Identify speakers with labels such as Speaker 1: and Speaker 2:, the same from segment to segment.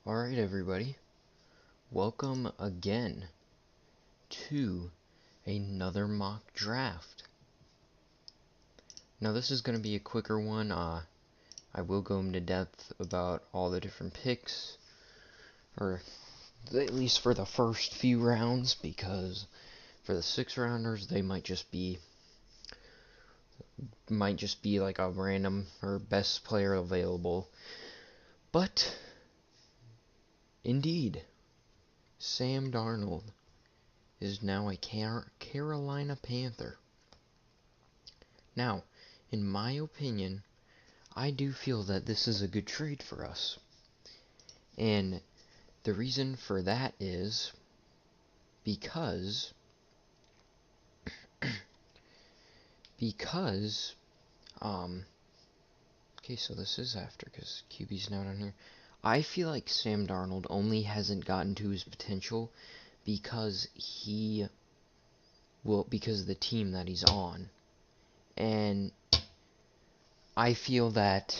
Speaker 1: Alright, everybody, welcome again to another mock draft. Now, this is going to be a quicker one. I will go into depth about all the different picks, or at least for the first few rounds, because for the 6-rounders, they might just be like a random or best player available. But indeed, Sam Darnold is now a Carolina Panther. Now, in my opinion, I do feel that this is a good trade for us. And the reason for that is because okay, so this is after, because QB's now down here. I feel like Sam Darnold only hasn't gotten to his potential because because of the team that he's on. And I feel that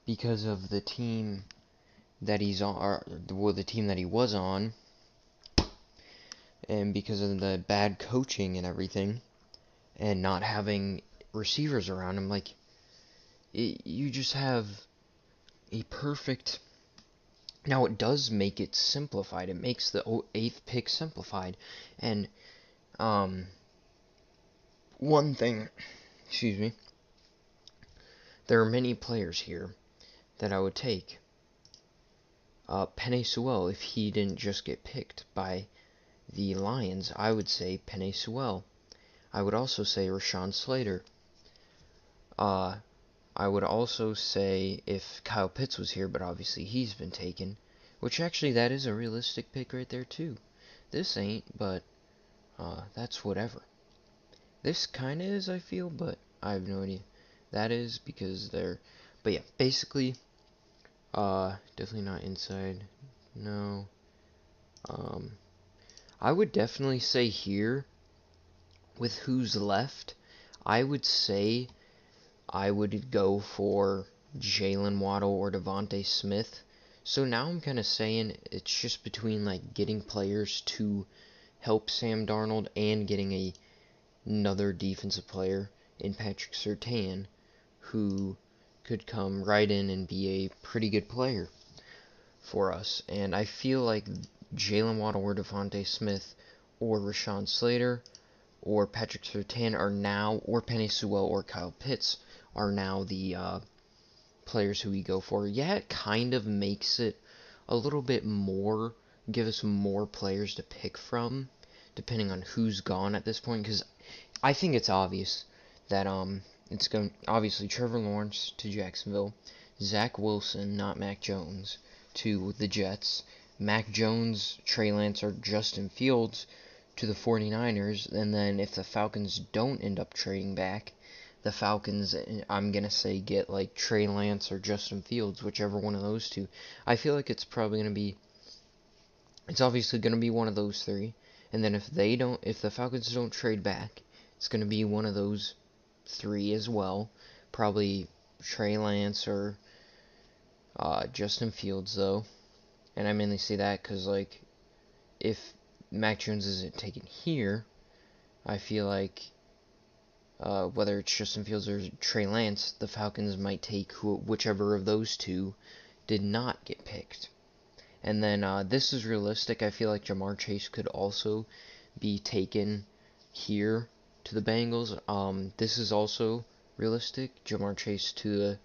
Speaker 1: because of the team that he's on, or the team that he was on, and because of the bad coaching and everything, and not having receivers around him, like, you just have a perfect... Now, it does make it simplified. It makes the 8th pick simplified. And, one thing, excuse me, there are many players here that I would take. Penei Sewell, if he didn't just get picked by the Lions, I would say Penei Sewell. I would also say Rashawn Slater. I would also say if Kyle Pitts was here, but obviously he's been taken, which actually that is a realistic pick right there too. This ain't, but that's whatever. This kind of is, I feel, but I have no idea. That is because they're... But yeah, basically, definitely not inside. No. I would definitely say here, with who's left, I would say I would go for Jalen Waddle or Devontae Smith. So now I'm kind of saying it's just between like getting players to help Sam Darnold and getting another defensive player in Patrick Surtain, who could come right in and be a pretty good player for us. And I feel like Jalen Waddle or Devontae Smith or Rashawn Slater or Patrick Surtain are now, or Penei Sewell or Kyle Pitts are now the players who we go for. Yeah, it kind of makes it a little bit more, give us more players to pick from, depending on who's gone at this point, because I think it's obvious that it's going, obviously, Trevor Lawrence to Jacksonville, Zach Wilson, not Mac Jones, to the Jets, Mac Jones, Trey Lance, or Justin Fields to the 49ers, and then if the Falcons don't end up trading back, the Falcons, I'm going to say, get like Trey Lance or Justin Fields, whichever one of those two. I feel like it's probably going to be, it's obviously going to be one of those three. And then if the Falcons don't trade back, it's going to be one of those three as well. Probably Trey Lance or Justin Fields, though. And I mainly say that because, like, if Mac Jones isn't taken here, I feel like whether it's Justin Fields or Trey Lance, the Falcons might take whichever of those two did not get picked. And then this is realistic. I feel like Jamar Chase could also be taken here to the Bengals. This is also realistic. Jamar Chase to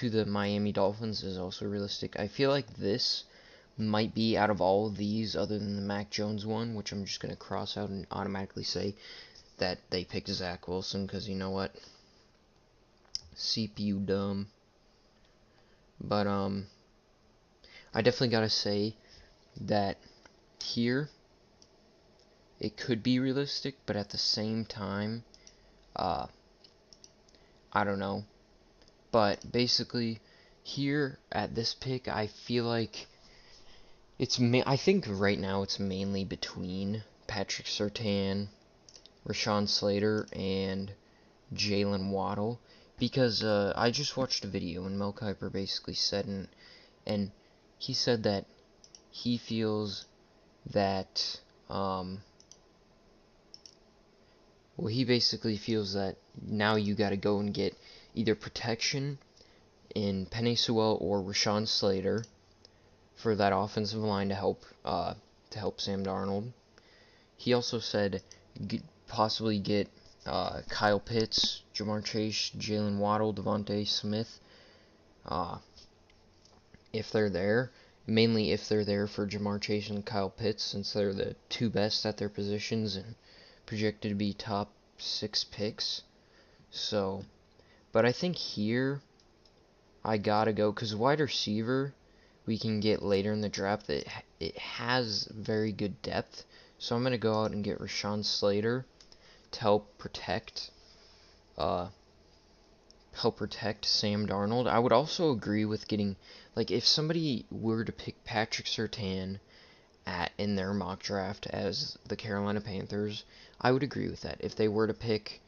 Speaker 1: the Miami Dolphins is also realistic. I feel like this might be, out of all of these, other than the Mac Jones one, which I'm just going to cross out and automatically say that they picked Zach Wilson, because you know what? CPU dumb. But, I definitely gotta say that here, it could be realistic, but at the same time, I don't know. But basically, here at this pick, I feel like I think right now it's mainly between Patrick Surtain, Rashawn Slater, and Jalen Waddle, because I just watched a video and Mel Kiper basically said, and he said that he feels that, well, he basically feels that now you got to go and get either protection in Penei Sewell or Rashawn Slater for that offensive line to help Sam Darnold. He also said possibly get Kyle Pitts, Jamar Chase, Jalen Waddle, Devontae Smith, if they're there. Mainly if they're there for Jamar Chase and Kyle Pitts, since they're the two best at their positions and projected to be top 6 picks. So, but I think here I gotta go, because wide receiver we can get later in the draft. It has very good depth. So I'm gonna go out and get Rashawn Slater to help protect Sam Darnold. I would also agree with getting, like, if somebody were to pick Patrick Surtain in their mock draft as the Carolina Panthers, I would agree with that. If they were to pick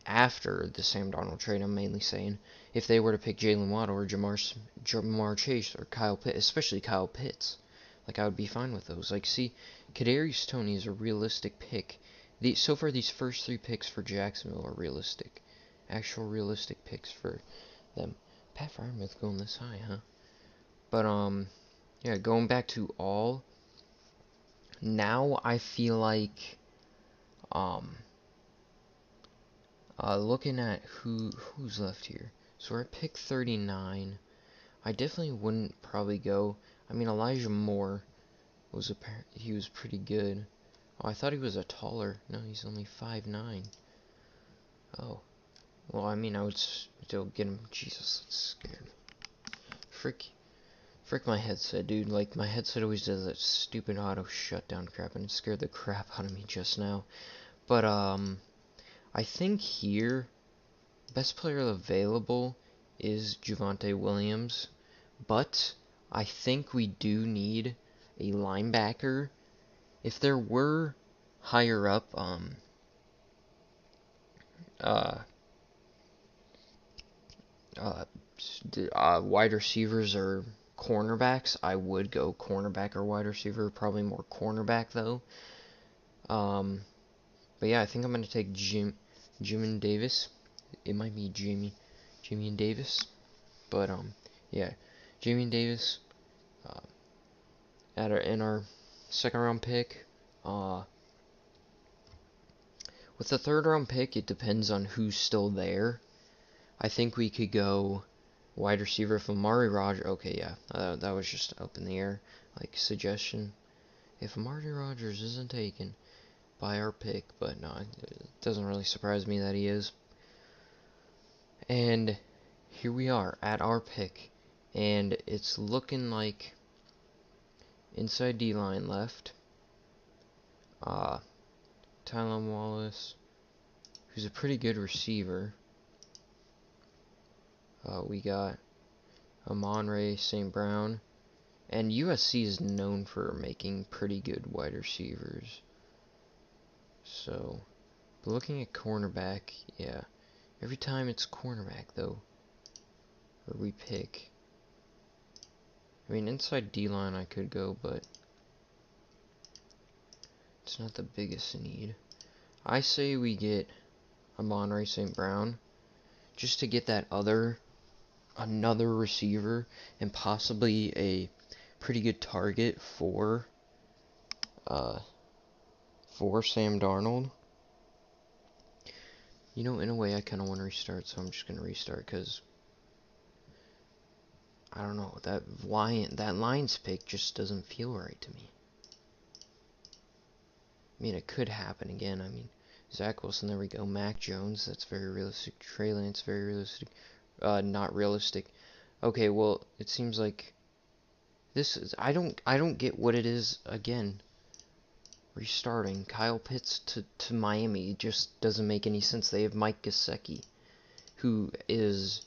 Speaker 1: after the Sam Darnold trade, I'm mainly saying, if they were to pick Jalen Waddle or Jamar Chase or Kyle Pitts, especially Kyle Pitts, like, I would be fine with those. Like, see, Kadarius Toney is a realistic pick. So far, these first 3 picks for Jacksonville are realistic. Actual realistic picks for them. Pat Freiermuth going this high, huh? But, yeah, going back to all, now I feel like, looking at who's left here. So we're at pick 39. I definitely wouldn't probably go. I mean, Elijah Moore was he was pretty good. Oh, I thought he was a taller. No, he's only 5'9". Oh. Well, I mean, I would still get him. Jesus, that's scared. Frick my headset, dude. Like, my headset always does that stupid auto shutdown crap, and it scared the crap out of me just now. But, I think here, best player available is Javonte Williams, but I think we do need a linebacker. If there were higher up, wide receivers or cornerbacks, I would go cornerback or wide receiver. Probably more cornerback though. But yeah, I think I'm gonna take Jimin Davis. It might be Jimmy and Davis, but yeah, Jimmy and Davis in our second round pick. With the third round pick, it depends on who's still there. I think we could go wide receiver if Amari Rogers. Okay, yeah, that was just up in the air, like, suggestion. If Amari Rogers isn't taken by our pick, but no, it doesn't really surprise me that he is. And here we are at our pick, and it's looking like inside D-line left. Tylan Wallace, who's a pretty good receiver. We got Amon-Ra St. Brown, and USC is known for making pretty good wide receivers. So, but looking at cornerback, yeah, every time it's cornerback though, where we pick. I mean, inside D-line I could go, but it's not the biggest need. I say we get Amon-Ra St. Brown, just to get that another receiver and possibly a pretty good target for Sam Darnold. You know, in a way, I kind of want to restart, so I'm just going to restart, because I don't know, that Lions pick just doesn't feel right to me. I mean, it could happen again. I mean, Zach Wilson, there we go. Mac Jones, that's very realistic. Trey Lance, very realistic. Not realistic. Okay, well, it seems like this is, I don't get what it is again. Restarting Kyle Pitts to Miami just doesn't make any sense. They have Mike Gesicki, who is,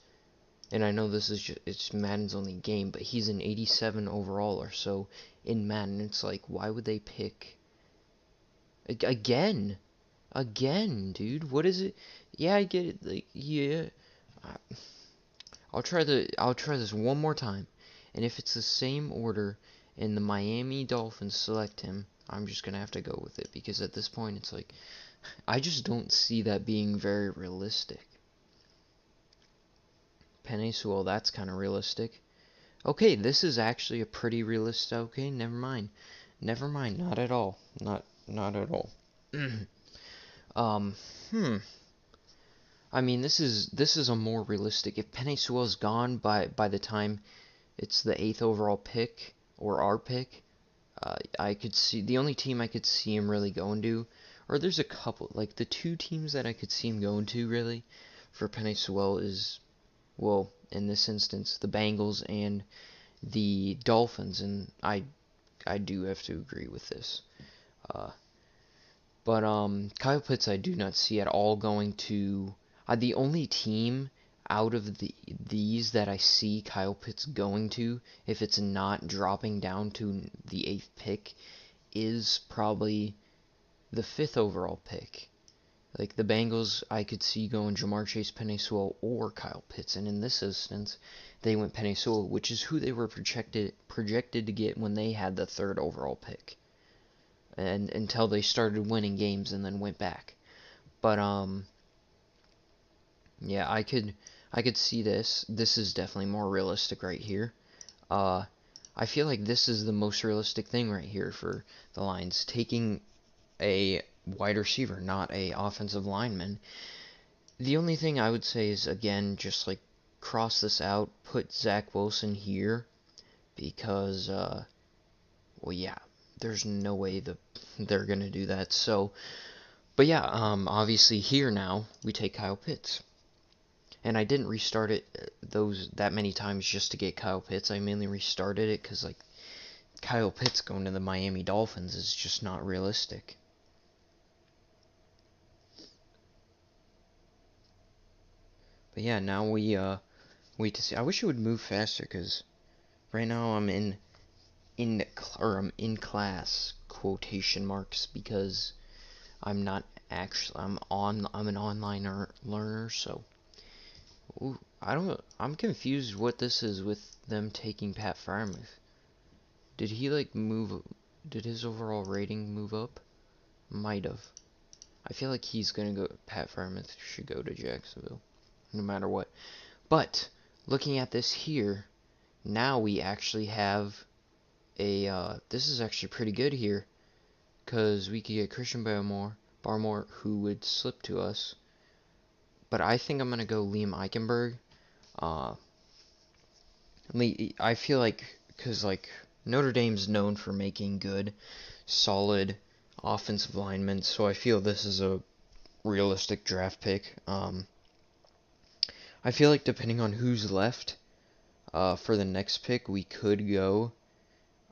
Speaker 1: and I know this is just, it's Madden's only game, but he's an 87 overall or so in Madden. It's like, why would they pick again, dude? What is it? Yeah, I get it. Like, yeah, I'll try this one more time, And if it's the same order and the Miami Dolphins select him, I'm just going to have to go with it, because at this point it's like, I just don't see that being very realistic. Penei Sewell, that's kind of realistic. Okay, this is actually a pretty realistic. Okay, never mind. Never mind, not at all. Not at all. um, hmm. I mean, this is a more realistic. If Penei Sewell's gone by the time it's the 8th overall pick, or our pick, I could see the only team I could see him really going to, or there's a couple, like the two teams that I could see him going to really for Penei Sewell is, well, in this instance, the Bengals and the Dolphins, and I do have to agree with this. But Kyle Pitts I do not see at all going to. The only team out of these that I see Kyle Pitts going to, if it's not dropping down to the 8th pick, is probably the 5th overall pick. Like the Bengals, I could see going Jamar Chase, Penei Sewell, or Kyle Pitts, and in this instance, they went Penei Sewell, which is who they were projected to get when they had the 3rd overall pick, and until they started winning games and then went back. But yeah, I could see this. This is definitely more realistic right here. I feel like this is the most realistic thing right here for the Lions, taking a wide receiver, not a offensive lineman. The only thing I would say is, again, just like cross this out, put Zach Wilson here, because well, yeah, there's no way they're gonna do that. So, but yeah, obviously here now we take Kyle Pitts. And I didn't restart it that many times just to get Kyle Pitts. I mainly restarted it because, like, Kyle Pitts going to the Miami Dolphins is just not realistic. But yeah, now we wait to see. I wish it would move faster, because right now I'm I'm in class, quotation marks, because I'm not actually I'm an online learner, so. Ooh, I'm confused what this is with them taking Pat Freiermuth. Did he like move? Did his overall rating move up? Might have. I feel like he's gonna go. Pat Freiermuth should go to Jacksonville, no matter what. But looking at this here, now we actually have a. This is actually pretty good here, cause we could get Christian Barmore, who would slip to us. But I think I'm gonna go Liam Eichenberg. I feel like, because like Notre Dame's known for making good, solid offensive linemen, so I feel this is a realistic draft pick. I feel like depending on who's left, for the next pick, we could go.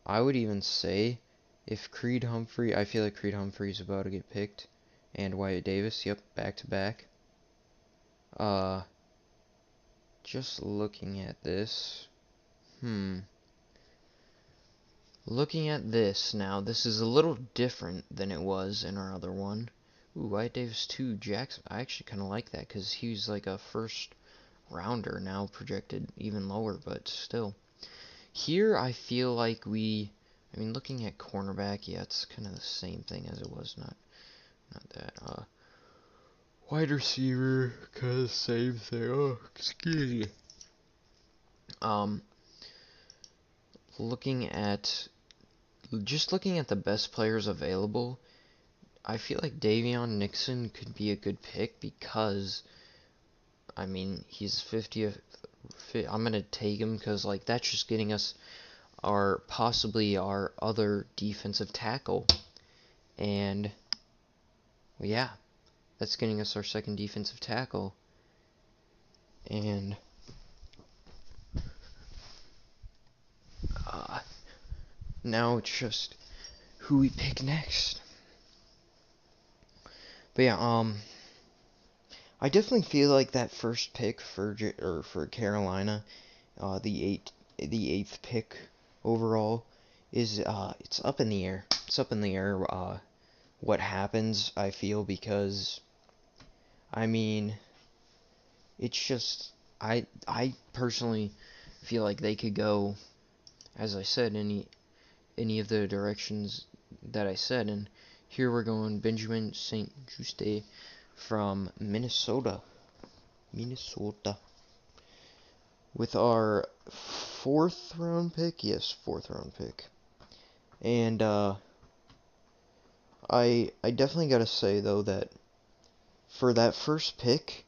Speaker 1: I would even say, if Creed Humphrey, I feel like Creed Humphrey's about to get picked, and Wyatt Davis, yep, back to back. Just looking at this. Looking at this now, this is a little different than it was in our other one. Ooh, Wyatt Davis 2, Jackson. I actually kind of like that, because he's like a first rounder now, projected even lower, but still. Here, I feel like I mean, looking at cornerback, yeah, it's kind of the same thing as it was, not that. Wide receiver, kind of same thing. Oh, excuse me. Looking at the best players available, I feel like Davion Nixon could be a good pick, because, I mean, he's 50th. I'm gonna take him because, like, that's just getting us possibly our other defensive tackle, and well, yeah, that's getting us our second defensive tackle, and now it's just who we pick next. But yeah, I definitely feel like that first pick for Carolina, the 8th pick overall, is it's up in the air. It's up in the air. What happens? I feel, because, I mean, it's just I personally feel like they could go as I said, any of the directions that I said. And here we're going Benjamin St. Juste from Minnesota. With our 4th round pick. Yes, 4th round pick. And I definitely gotta say though that for that first pick,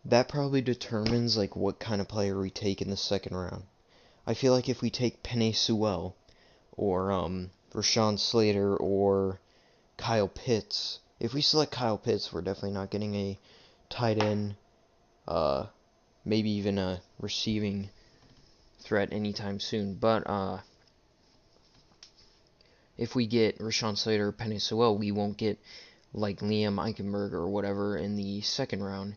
Speaker 1: that probably determines like what kind of player we take in the 2nd round. I feel like if we take Penei Sewell or Rashawn Slater or Kyle Pitts, if we select Kyle Pitts, we're definitely not getting a tight end, maybe even a receiving threat anytime soon. But if we get Rashawn Slater or Penei Sewell, we won't get like Liam Eichenberg or whatever in the 2nd round.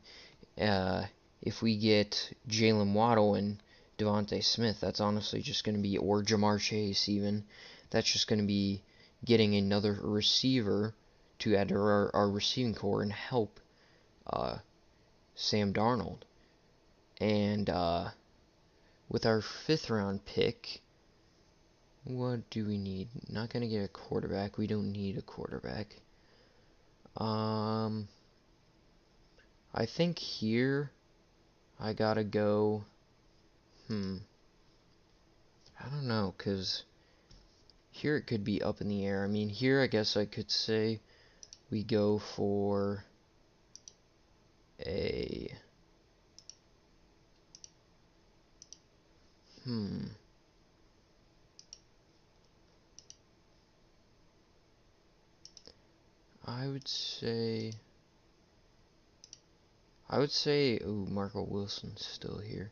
Speaker 1: If we get Jalen Waddle and Devontae Smith, that's honestly just going to be, or Jamar Chase even, that's just going to be getting another receiver to add to our receiving core and help Sam Darnold. And with our 5th round pick, what do we need? Not going to get a quarterback. We don't need a quarterback. I think here I gotta go, I don't know, because here it could be up in the air. I mean, here I guess I could say we go for a, I would say, ooh, Marco Wilson's still here.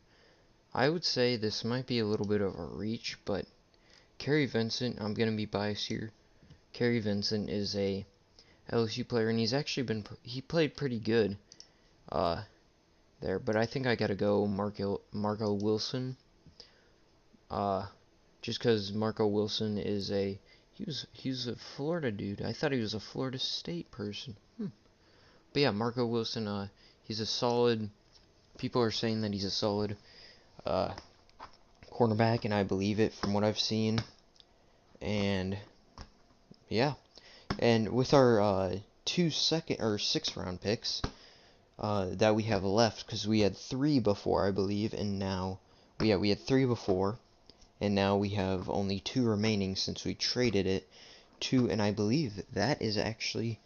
Speaker 1: I would say this might be a little bit of a reach, but Kerry Vincent, I'm going to be biased here. Kerry Vincent is a LSU player, and he played pretty good there, but I think I got to go Marco Wilson. Just because Marco Wilson is he's a Florida dude. I thought he was a Florida State person. But yeah, Marco Wilson, he's a solid, people are saying that he's a solid cornerback, and I believe it from what I've seen. And yeah, and with our 2 second or 6th round picks that we have left, because we had 3 before, I believe, and now we had 3 before, and now we have only 2 remaining since we traded it to, and I believe that is actually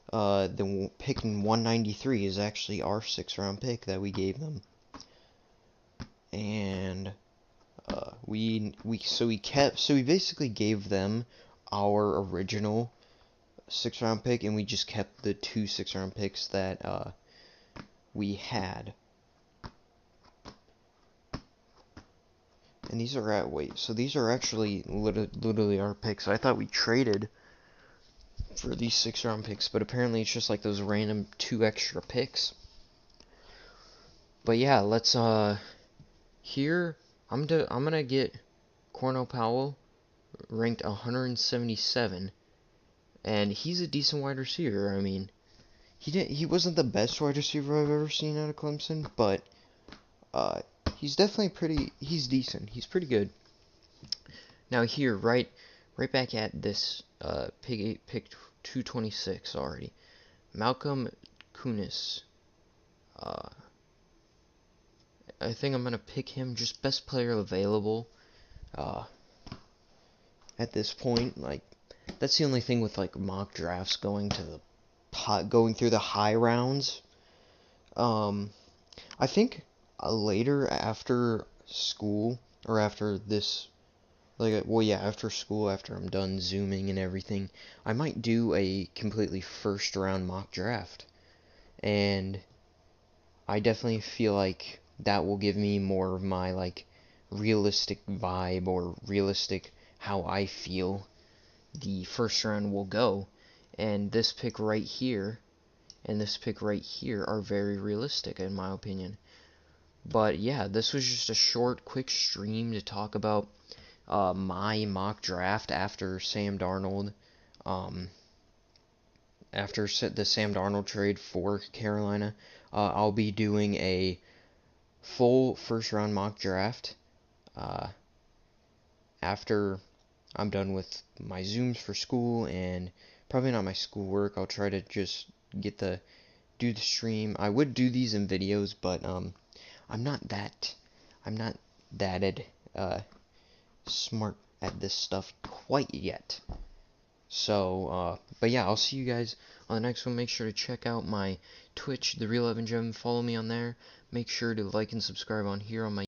Speaker 1: the pick in 193 is actually our 6th round pick that we gave them. And we basically gave them our original 6th round pick, and we just kept the 2 6th round picks that we had. And these are so these are actually literally our picks. I thought we traded for these 6th round picks, but apparently it's just like those random 2 extra picks. But yeah, let's here I'm gonna get Cornell Powell ranked 177, and he's a decent wide receiver. I mean, he wasn't the best wide receiver I've ever seen out of Clemson, but he's definitely he's decent. He's pretty good. Now here, right back at this pick 226 already. Malcolm Kunis. I think I'm gonna pick him, just best player available. At this point, like, that's the only thing with like mock drafts going through the high rounds. I think later after school, or after this, after school, after I'm done Zooming and everything, I might do a completely 1st round mock draft. And I definitely feel like that will give me more of my like realistic vibe, or realistic how I feel the 1st round will go. And this pick right here and this pick right here are very realistic in my opinion. But yeah, this was just a short, quick stream to talk about my mock draft after Sam Darnold, after the Sam Darnold trade for Carolina. I'll be doing a full 1st round mock draft after I'm done with my Zooms for school and probably not my schoolwork, I'll try to just do the stream. I would do these in videos, but I'm not that smart at this stuff quite yet. So, but yeah, I'll see you guys on the next one. Make sure to check out my Twitch, The Real Evan Gem. Follow me on there. Make sure to like and subscribe on here on my